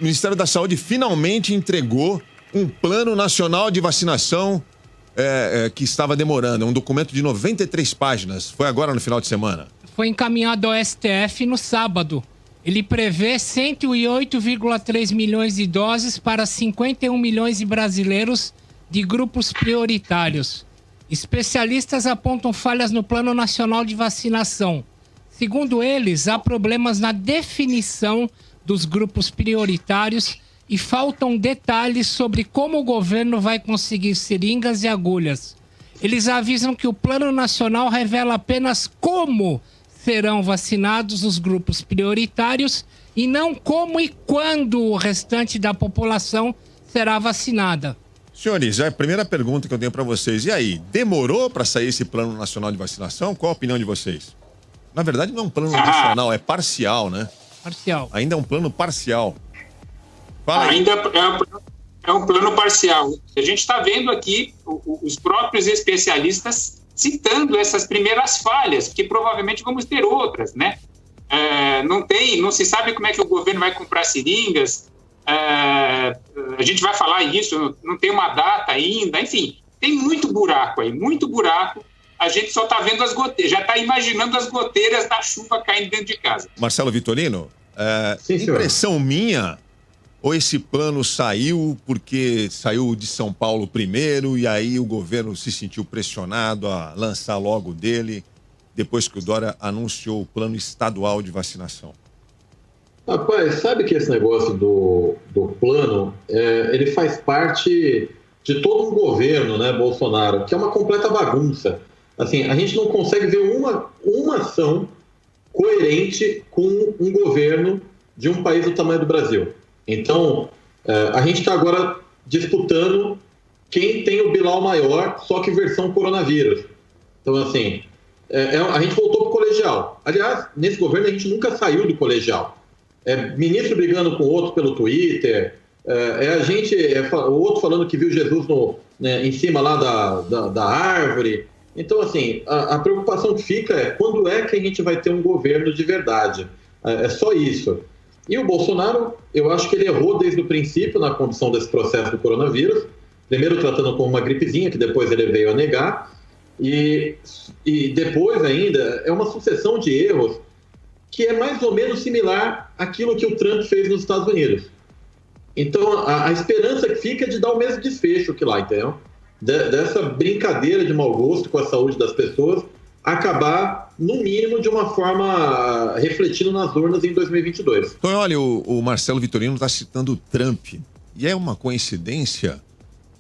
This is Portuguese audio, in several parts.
Ministério da Saúde finalmente entregou um plano nacional de vacinação que estava demorando. É um documento de 93 páginas. Foi agora no final de semana. Foi encaminhado ao STF no sábado. Ele prevê 108,3 milhões de doses para 51 milhões de brasileiros de grupos prioritários. Especialistas apontam falhas no Plano Nacional de Vacinação. Segundo eles, há problemas na definição dos grupos prioritários e faltam detalhes sobre como o governo vai conseguir seringas e agulhas. Eles avisam que o Plano Nacional revela apenas como serão vacinados os grupos prioritários e não como e quando o restante da população será vacinada. Senhores, a primeira pergunta que eu tenho para vocês. E aí, demorou para sair esse Plano Nacional de Vacinação? Qual a opinião de vocês? Na verdade, não é um plano nacional, é parcial, né? Parcial. Ainda é um plano parcial. Fala aí. Ainda é um plano parcial. A gente está vendo aqui os próprios especialistas citando essas primeiras falhas, porque provavelmente vamos ter outras, né? Não se sabe como é que o governo vai comprar seringas, a gente vai falar isso, não tem uma data ainda, enfim, tem muito buraco aí, muito buraco. A gente só está vendo as goteiras, já está imaginando as goteiras da chuva caindo dentro de casa. Marcelo Vitorino, Sim, impressão minha, ou esse plano saiu porque saiu de São Paulo primeiro e aí o governo se sentiu pressionado a lançar logo dele, depois que o Dória anunciou o plano estadual de vacinação? Rapaz, sabe que esse negócio do plano, ele faz parte de todo um governo, né, Bolsonaro, que é uma completa bagunça. Assim, a gente não consegue ver uma ação coerente com um governo de um país do tamanho do Brasil. Então, a gente está agora disputando quem tem o Bilal maior, só que versão coronavírus. Então, assim, a gente voltou para o colegial. Aliás, nesse governo a gente nunca saiu do colegial. Ministro brigando com o outro pelo Twitter, o outro falando que viu Jesus em cima lá da árvore. Então, assim, a preocupação que fica é quando é que a gente vai ter um governo de verdade. É só isso. E o Bolsonaro, eu acho que ele errou desde o princípio na condução desse processo do coronavírus, primeiro tratando como uma gripezinha, que depois ele veio a negar, e depois ainda é uma sucessão de erros que é mais ou menos similar àquilo que o Trump fez nos Estados Unidos. Então, a esperança que fica é de dar o mesmo desfecho que lá, entendeu? Dessa brincadeira de mau gosto com a saúde das pessoas acabar, no mínimo, de uma forma refletindo nas urnas em 2022. Então, olha, o Marcelo Vitorino está citando o Trump. E é uma coincidência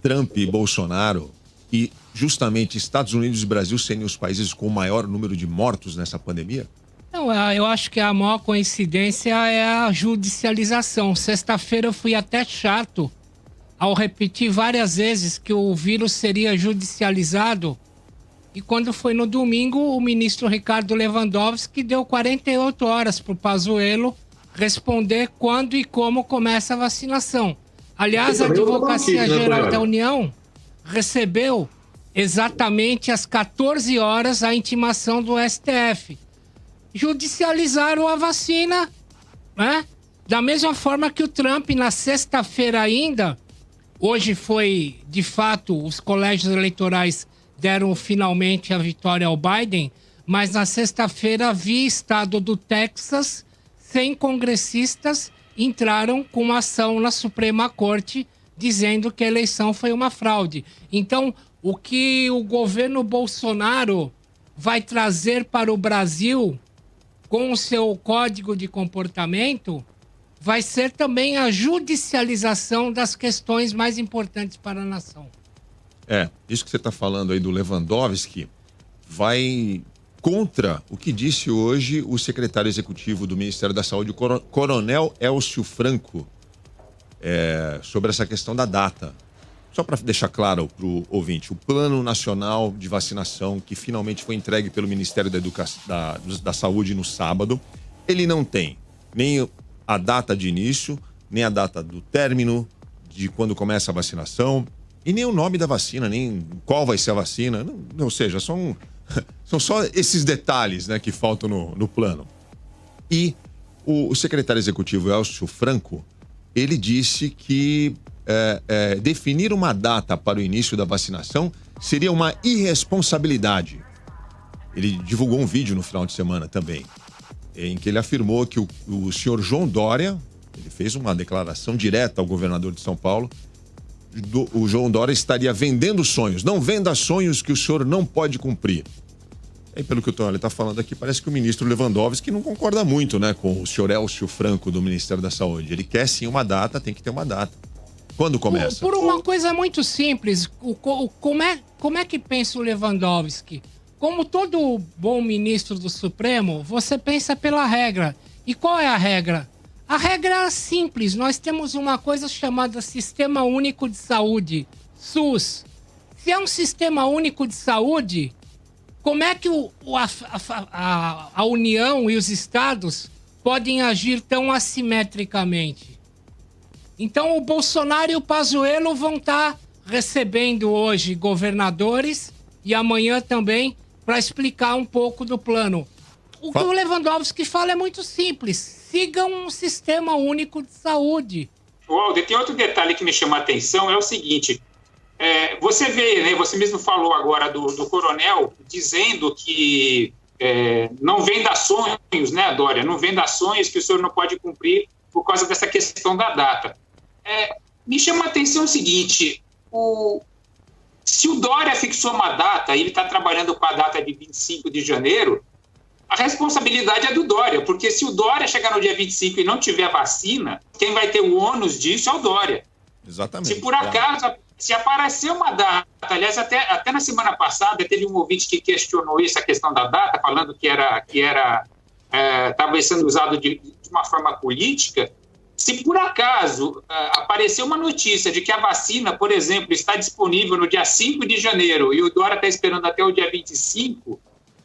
Trump e Bolsonaro e justamente Estados Unidos e Brasil serem os países com o maior número de mortos nessa pandemia? Não, eu acho que a maior coincidência é a judicialização. Sexta-feira eu fui até chato ao repetir várias vezes que o vírus seria judicializado. E quando foi no domingo, o ministro Ricardo Lewandowski deu 48 horas para o Pazuello responder quando e como começa a vacinação. Aliás, a Advocacia Geral da União recebeu exatamente às 14 horas a intimação do STF. Judicializaram a vacina, né? Da mesma forma que o Trump, na sexta-feira ainda, hoje foi, de fato, os colégios eleitorais deram finalmente a vitória ao Biden, mas na sexta-feira, via estado do Texas, 100 congressistas entraram com uma ação na Suprema Corte dizendo que a eleição foi uma fraude. Então, o que o governo Bolsonaro vai trazer para o Brasil com o seu código de comportamento vai ser também a judicialização das questões mais importantes para a nação. Isso que você está falando aí do Lewandowski vai contra o que disse hoje o secretário executivo do Ministério da Saúde, o Coronel Elcio Franco, sobre essa questão da data. Só para deixar claro para o ouvinte, o Plano Nacional de Vacinação, que finalmente foi entregue pelo Ministério da Saúde no sábado, ele não tem nem a data de início, nem a data do término, de quando começa a vacinação, e nem o nome da vacina, nem qual vai ser a vacina. Ou seja, são só esses detalhes, né, que faltam no plano. E o secretário executivo Elcio Franco ele disse que definir uma data para o início da vacinação seria uma irresponsabilidade. Ele divulgou um vídeo no final de semana também, em que ele afirmou que o senhor João Dória, ele fez uma declaração direta ao governador de São Paulo, o João Dória estaria vendendo sonhos. Não venda sonhos que o senhor não pode cumprir. E pelo que o Tonelli está falando aqui, parece que o ministro Lewandowski não concorda muito, né, com o senhor Élcio Franco do Ministério da Saúde. Ele quer sim uma data, tem que ter uma data. Quando começa? Por uma coisa muito simples, como é que pensa o Lewandowski? Como todo bom ministro do Supremo, você pensa pela regra. E qual é a regra? A regra é simples. Nós temos uma coisa chamada Sistema Único de Saúde, SUS. Se é um Sistema Único de Saúde, como é que a União e os estados podem agir tão assimetricamente? Então, o Bolsonaro e o Pazuello vão estar recebendo hoje governadores e amanhã também para explicar um pouco do plano. O que o Lewandowski fala é muito simples. Sigam um sistema único de saúde. Walder, tem outro detalhe que me chama a atenção, é o seguinte. Você vê, né, você mesmo falou agora do coronel dizendo que não venda sonhos, né, Dória? Não venda sonhos que o senhor não pode cumprir por causa dessa questão da data. Me chama a atenção o seguinte, se o Dória fixou uma data e ele está trabalhando com a data de 25 de janeiro, a responsabilidade é do Dória, porque se o Dória chegar no dia 25 e não tiver vacina, quem vai ter o ônus disso é o Dória. Exatamente. Se por acaso, se aparecer uma data, aliás, até na semana passada teve um ouvinte que questionou essa questão da data, falando que estava sendo usado de uma forma política. Se por acaso aparecer uma notícia de que a vacina, por exemplo, está disponível no dia 5 de janeiro e o Dória está esperando até o dia 25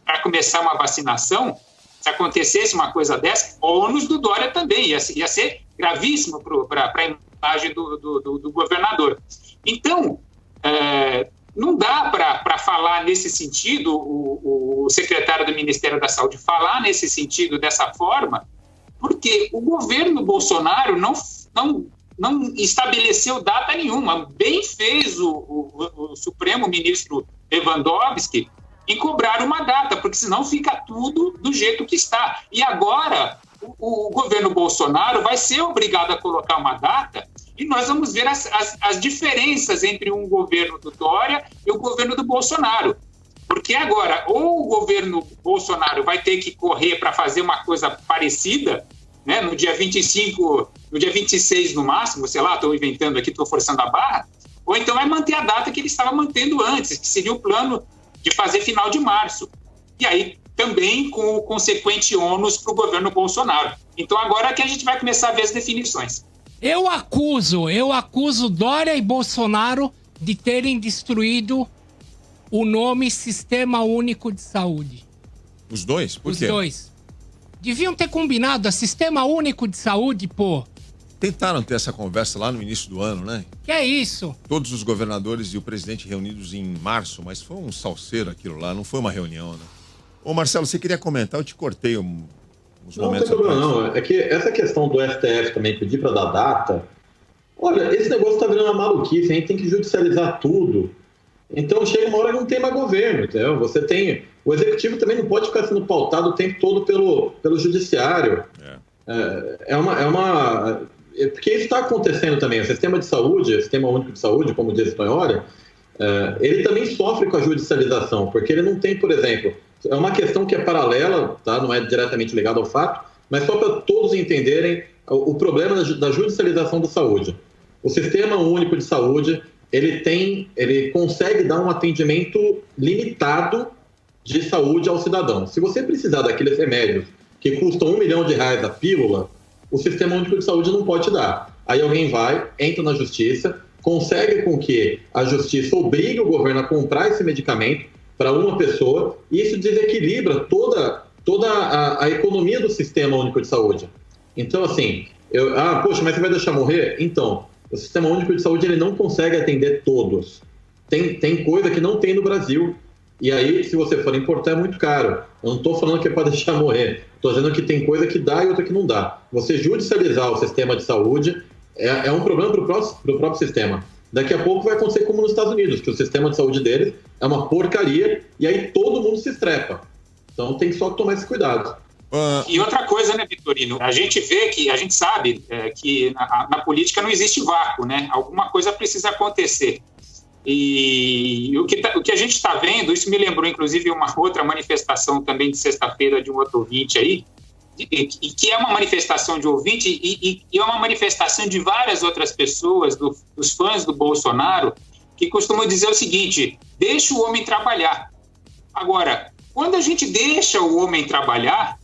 para começar uma vacinação, se acontecesse uma coisa dessa, o ônus do Dória também ia ser gravíssimo para a imagem do governador. Então, não dá para falar nesse sentido, o secretário do Ministério da Saúde falar nesse sentido dessa forma, porque o governo Bolsonaro não estabeleceu data nenhuma. Bem fez o Supremo Ministro Lewandowski em cobrar uma data, porque senão fica tudo do jeito que está. E agora o governo Bolsonaro vai ser obrigado a colocar uma data e nós vamos ver as diferenças entre um governo do Dória e o governo do Bolsonaro. Porque agora, ou o governo Bolsonaro vai ter que correr para fazer uma coisa parecida, né, no dia 25, no dia 26 no máximo, sei lá, estou inventando aqui, estou forçando a barra, ou então vai manter a data que ele estava mantendo antes, que seria o plano de fazer final de março. E aí também com o consequente ônus para o governo Bolsonaro. Então agora é que a gente vai começar a ver as definições. Eu acuso Dória e Bolsonaro de terem destruído o nome Sistema Único de Saúde. Os dois? Por quê? Os dois. Deviam ter combinado a Sistema Único de Saúde, pô. Tentaram ter essa conversa lá no início do ano, né? Que é isso? Todos os governadores e o presidente reunidos em março, mas foi um salseiro aquilo lá, não foi uma reunião, né? Ô Marcelo, você queria comentar? Eu te cortei uns momentos. Não tem problema não, é que essa questão do STF também pedir para dar data, olha, esse negócio tá virando uma maluquice, a gente tem que judicializar tudo. Então chega uma hora que não tem mais governo, entendeu? O executivo também não pode ficar sendo pautado o tempo todo pelo judiciário. Porque isso está acontecendo também. O sistema de saúde, o Sistema Único de Saúde, como diz o Tonelli, ele também sofre com a judicialização, porque ele não tem, por exemplo, é uma questão que é paralela, tá? Não é diretamente ligada ao fato, mas só para todos entenderem o problema da judicialização da saúde. O Sistema Único de Saúde, ele consegue dar um atendimento limitado de saúde ao cidadão. Se você precisar daqueles remédios que custam R$1 milhão a pílula, o Sistema Único de Saúde não pode dar. Aí alguém vai, entra na justiça, consegue com que a justiça obrigue o governo a comprar esse medicamento para uma pessoa, e isso desequilibra toda a economia do Sistema Único de Saúde. Então, assim, poxa, mas você vai deixar morrer? Então, o Sistema Único de Saúde ele não consegue atender todos. Tem coisa que não tem no Brasil. E aí, se você for importar, é muito caro. Eu não estou falando que é para deixar morrer. Estou dizendo que tem coisa que dá e outra que não dá. Você judicializar o sistema de saúde é um problema para o próprio sistema. Daqui a pouco vai acontecer como nos Estados Unidos, que o sistema de saúde deles é uma porcaria e aí todo mundo se estrepa. Então tem só que tomar esse cuidado. E outra coisa, né, Vitorino? A gente sabe que na política não existe vácuo, né? Alguma coisa precisa acontecer. E o que a gente está vendo, isso me lembrou, inclusive, uma outra manifestação também de sexta-feira de um outro ouvinte aí, e que é uma manifestação de ouvinte e é uma manifestação de várias outras pessoas, dos fãs do Bolsonaro, que costumam dizer o seguinte: deixa o homem trabalhar. Agora, quando a gente deixa o homem trabalhar,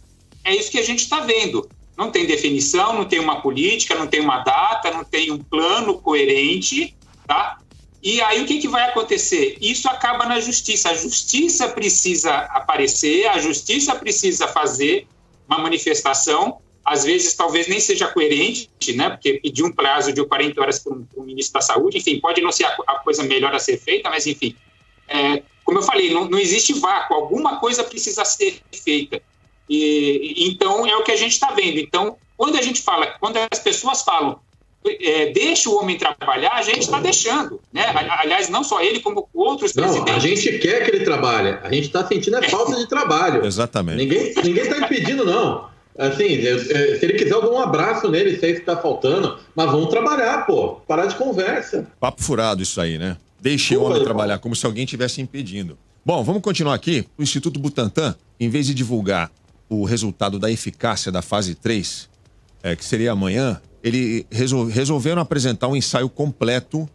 é isso que a gente está vendo. Não tem definição, não tem uma política, não tem uma data, não tem um plano coerente, tá? E aí o que vai acontecer? Isso acaba na justiça. A justiça precisa aparecer, a justiça precisa fazer uma manifestação, às vezes talvez nem seja coerente, né? Porque pedir um prazo de 40 horas para o ministro da Saúde, enfim, pode não ser a coisa melhor a ser feita, mas enfim, como eu falei, não existe vácuo, alguma coisa precisa ser feita. Então é o que a gente está vendo. Então, quando as pessoas falam deixa o homem trabalhar, a gente está deixando, né? Aliás, não só ele, como outros presidentes. Não, a gente quer que ele trabalhe, a gente está sentindo falta de trabalho. Exatamente. Ninguém está impedindo, não. Assim, se ele quiser, eu dou um abraço nele, sei que está faltando, mas vamos trabalhar, pô, parar de conversa. Papo furado isso aí, né? Deixe o homem trabalhar, como se alguém estivesse impedindo. Bom, vamos continuar aqui. O Instituto Butantan, em vez de divulgar o resultado da eficácia da fase 3, que seria amanhã, ele resolveram apresentar um ensaio completo,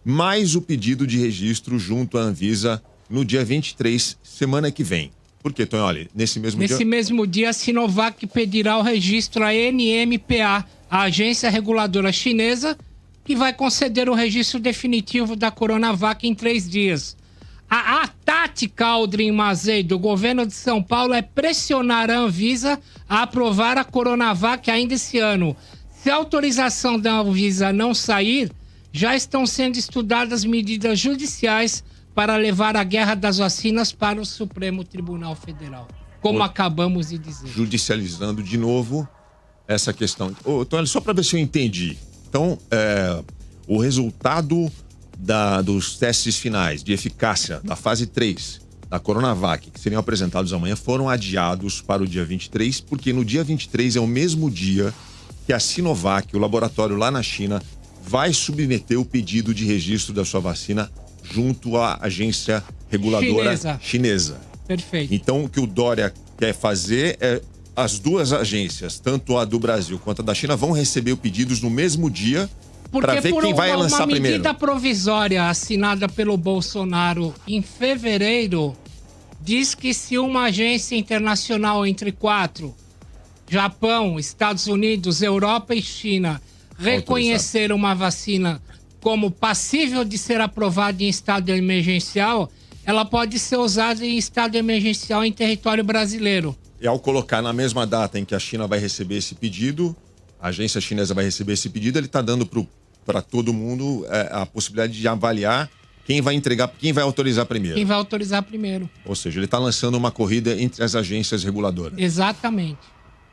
mais o pedido de registro junto à Anvisa no dia 23, semana que vem. Por quê, Tonholi? Nesse mesmo dia, a Sinovac pedirá o registro à NMPA, a agência reguladora chinesa, que vai conceder o registro definitivo da Coronavac em 3 dias. A tática, Aldrin Mazei, do governo de São Paulo é pressionar a Anvisa a aprovar a Coronavac ainda esse ano. Se a autorização da Anvisa não sair, já estão sendo estudadas medidas judiciais para levar a guerra das vacinas para o Supremo Tribunal Federal, como acabamos de dizer. Judicializando de novo essa questão. Tonholi, só para ver se eu entendi. Então, o resultado dos testes finais de eficácia da fase 3 da Coronavac, que seriam apresentados amanhã, foram adiados para o dia 23, porque no dia 23 é o mesmo dia que a Sinovac, o laboratório lá na China, vai submeter o pedido de registro da sua vacina junto à agência reguladora chinesa. Perfeito. Então, o que o Dória quer fazer é as duas agências, tanto a do Brasil quanto a da China, vão receber os pedidos no mesmo dia para ver quem vai lançar primeiro. Uma medida provisória assinada pelo Bolsonaro em fevereiro diz que se uma agência internacional entre 4, Japão, Estados Unidos, Europa e China, reconhecer uma vacina como passível de ser aprovada em estado emergencial, ela pode ser usada em estado emergencial em território brasileiro. E ao colocar na mesma data em que a China vai receber esse pedido, a agência chinesa vai receber esse pedido, ele está dando para todo mundo a possibilidade de avaliar quem vai autorizar primeiro. Quem vai autorizar primeiro. Ou seja, ele está lançando uma corrida entre as agências reguladoras. Exatamente.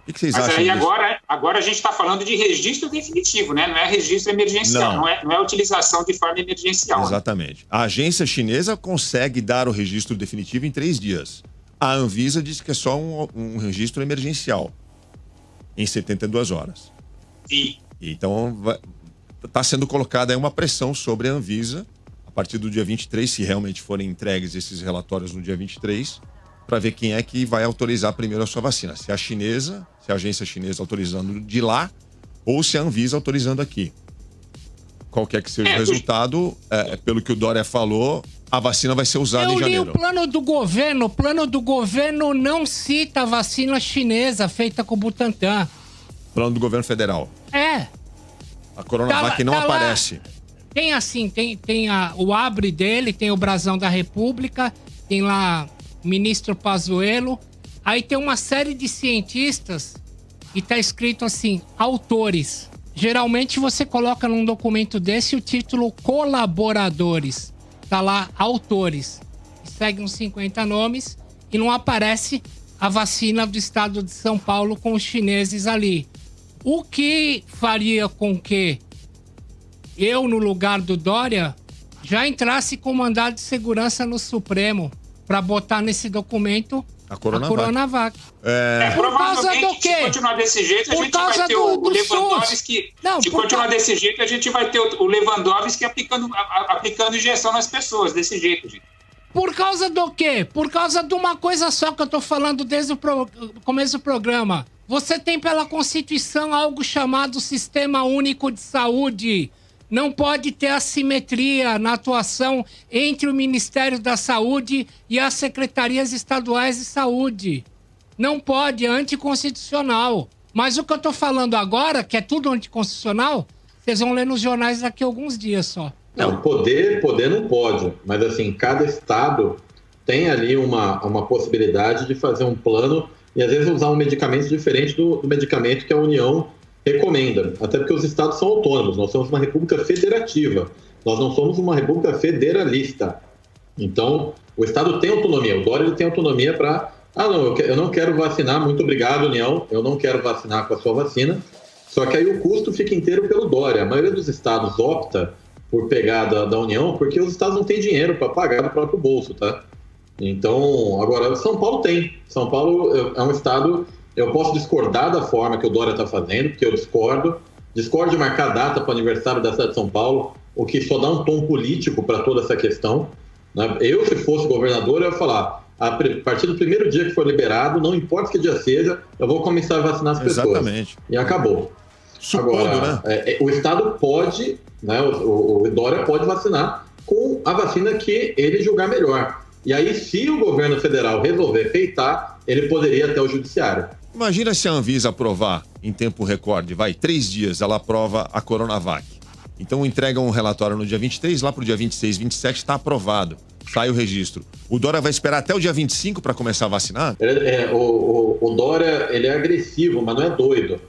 O que vocês acham disso? Agora a gente está falando de registro definitivo, né? Não é registro emergencial, não é utilização de forma emergencial. Exatamente. Né? A agência chinesa consegue dar o registro definitivo em 3 dias. A Anvisa diz que é só um registro emergencial, em 72 horas. Sim. Então, está sendo colocada aí uma pressão sobre a Anvisa, a partir do dia 23, se realmente forem entregues esses relatórios no dia 23, para ver quem é que vai autorizar primeiro a sua vacina. Se a agência chinesa autorizando de lá, ou se a Anvisa autorizando aqui. Qualquer que seja o resultado, pelo que o Dória falou, a vacina vai ser usada em janeiro. Eu li o plano do governo não cita a vacina chinesa feita com o Butantan. Plano do governo federal. A Coronavac não aparece. Tem assim, tem o abre dele, tem o brasão da República, tem lá o ministro Pazuello, aí tem uma série de cientistas e tá escrito assim, autores. Geralmente você coloca num documento desse o título colaboradores. Tá lá, autores. Segue uns 50 nomes e não aparece a vacina do estado de São Paulo com os chineses ali. O que faria com que eu, no lugar do Dória, já entrasse com mandado de segurança no Supremo para botar nesse documento a Coronavac. Por causa do quê? Se continuar desse jeito, a gente vai ter o Lewandowski. Se continuar desse jeito, a gente vai ter o Lewandowski aplicando injeção nas pessoas, desse jeito, gente. Por causa do quê? Por causa de uma coisa só que eu tô falando desde o começo do programa. Você tem pela Constituição algo chamado Sistema Único de Saúde. Não pode ter assimetria na atuação entre o Ministério da Saúde e as secretarias estaduais de saúde. Não pode, é anticonstitucional. Mas o que eu tô falando agora, que é tudo anticonstitucional, vocês vão ler nos jornais daqui a alguns dias só. Não, poder não pode, mas assim, cada estado tem ali uma possibilidade de fazer um plano e às vezes usar um medicamento diferente do medicamento que a União recomenda, até porque os estados são autônomos, nós somos uma república federativa, nós não somos uma república federalista. Então, o estado tem autonomia, o Dória ele tem autonomia para, eu não quero vacinar, muito obrigado, União, eu não quero vacinar com a sua vacina, só que aí o custo fica inteiro pelo Dória. A maioria dos estados opta por pegar da União, porque os estados não têm dinheiro para pagar do próprio bolso, tá? Então, agora, São Paulo tem. São Paulo é um estado, eu posso discordar da forma que o Dória está fazendo, porque eu discordo de marcar data para o aniversário da cidade de São Paulo, o que só dá um tom político para toda essa questão, né? Eu, se fosse governador, eu ia falar, a partir do primeiro dia que for liberado, não importa que dia seja, eu vou começar a vacinar as pessoas. Exatamente. E acabou. Supondo, agora, né? O estado pode, né, o Dória pode vacinar com a vacina que ele julgar melhor. E aí, se o governo federal resolver peitar, ele poderia ir até o judiciário. Imagina se a Anvisa aprovar em tempo recorde, 3 dias, ela aprova a Coronavac. Então entrega um relatório no dia 23, lá pro dia 26, 27 está aprovado. Sai o registro. O Dória vai esperar até o dia 25 para começar a vacinar? O Dória, ele é agressivo, mas não é doido.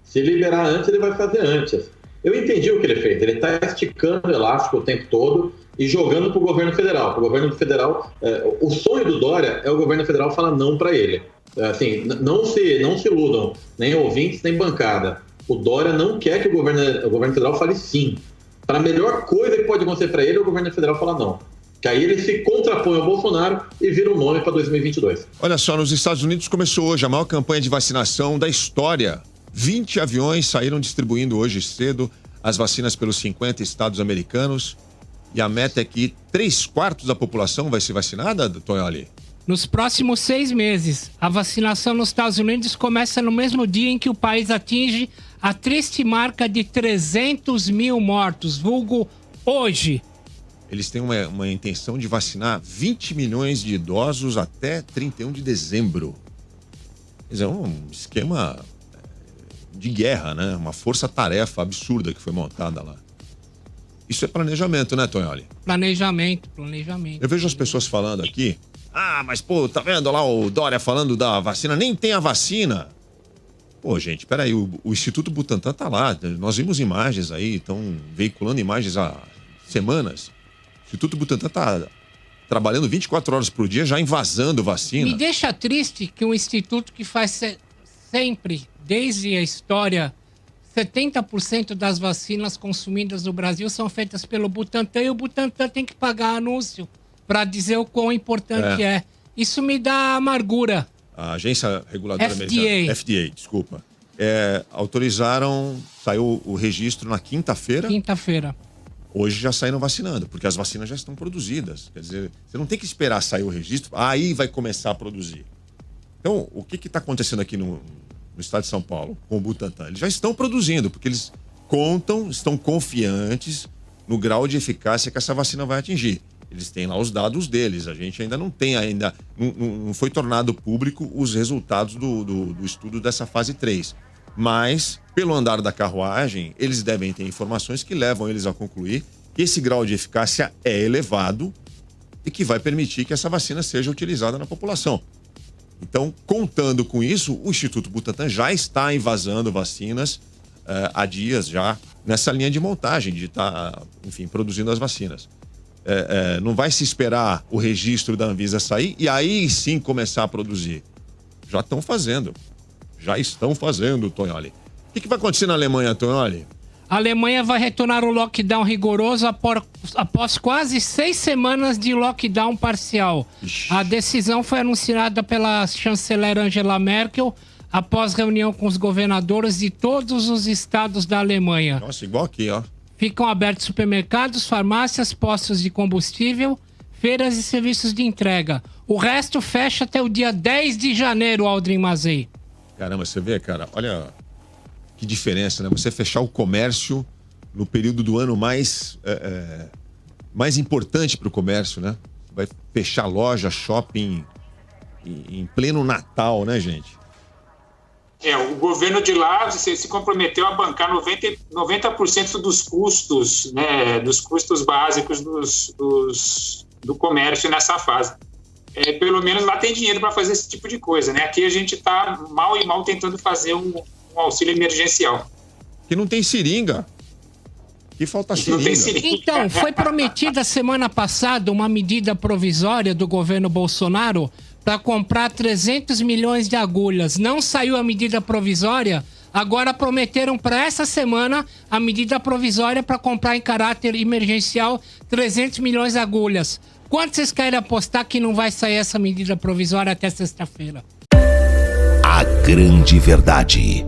Se liberar antes, ele vai fazer antes. Eu entendi o que ele fez. Ele está esticando o elástico o tempo todo e jogando para o governo federal. O governo federal, o sonho do Dória é o governo federal falar não para ele. Assim, não se iludam, nem ouvintes, nem bancada. O Dória não quer que o governo federal fale sim. Para a melhor coisa que pode acontecer para ele, o governo federal fala não. Que aí ele se contrapõe ao Bolsonaro e vira um nome para 2022. Olha só, nos Estados Unidos começou hoje a maior campanha de vacinação da história. 20 aviões saíram distribuindo hoje cedo as vacinas pelos 50 estados americanos. E a meta é que 3/4 da população vai ser vacinada, Tonholi? Nos próximos 6 meses, a vacinação nos Estados Unidos começa no mesmo dia em que o país atinge a triste marca de 300 mil mortos, vulgo hoje. Eles têm uma intenção de vacinar 20 milhões de idosos até 31 de dezembro. Quer dizer, é um esquema de guerra, né? Uma força-tarefa absurda que foi montada lá. Isso é planejamento, né, Tonholi? Planejamento. Eu vejo as pessoas falando aqui, mas pô, tá vendo lá o Dória falando da vacina? Nem tem a vacina. Pô, gente, peraí, o Instituto Butantan tá lá, nós vimos imagens aí, estão veiculando imagens há semanas. O Instituto Butantan tá trabalhando 24 horas por dia, já invasando vacina. Me deixa triste que um instituto que faz sempre, desde a história, 70% das vacinas consumidas no Brasil são feitas pelo Butantan e o Butantan tem que pagar anúncio para dizer o quão importante é. Isso me dá amargura. A Agência Reguladora Americana, FDA, desculpa, autorizaram, saiu o registro na quinta-feira. Hoje já saíram vacinando, porque as vacinas já estão produzidas. Quer dizer, você não tem que esperar sair o registro, aí vai começar a produzir. Então, o que está acontecendo aqui no estado de São Paulo, com o Butantan? Eles já estão produzindo, porque eles estão confiantes no grau de eficácia que essa vacina vai atingir. Eles têm lá os dados deles, a gente ainda não tem, não foi tornado público os resultados do estudo dessa fase 3. Mas, pelo andar da carruagem, eles devem ter informações que levam eles a concluir que esse grau de eficácia é elevado e que vai permitir que essa vacina seja utilizada na população. Então, contando com isso, o Instituto Butantan já está invasando vacinas há dias já nessa linha de montagem, de estar, produzindo as vacinas. Não vai se esperar o registro da Anvisa sair e aí sim começar a produzir. Já estão fazendo, Tonholi. O que vai acontecer na Alemanha, Tonholi? A Alemanha vai retornar ao lockdown rigoroso após quase 6 semanas de lockdown parcial. Ixi. A decisão foi anunciada pela chanceler Angela Merkel após reunião com os governadores de todos os estados da Alemanha. Nossa, igual aqui, ó. Ficam abertos supermercados, farmácias, postos de combustível, feiras e serviços de entrega. O resto fecha até o dia 10 de janeiro, Aldrin Mazei. Caramba, você vê, cara, olha que diferença, né? Você fechar o comércio no período do ano mais importante para o comércio, né? Vai fechar loja, shopping em pleno Natal, né, gente? O governo de lá se comprometeu a bancar 90% dos custos, né, dos custos básicos do comércio nessa fase. Pelo menos lá tem dinheiro para fazer esse tipo de coisa, né? Aqui a gente está mal e mal tentando fazer um auxílio emergencial. Que não tem seringa. Que falta seringa. Não tem seringa. Então, foi prometida semana passada uma medida provisória do governo Bolsonaro para comprar 300 milhões de agulhas. Não saiu a medida provisória, agora prometeram para essa semana a medida provisória para comprar em caráter emergencial 300 milhões de agulhas. Quanto vocês querem apostar que não vai sair essa medida provisória até sexta-feira? A grande verdade.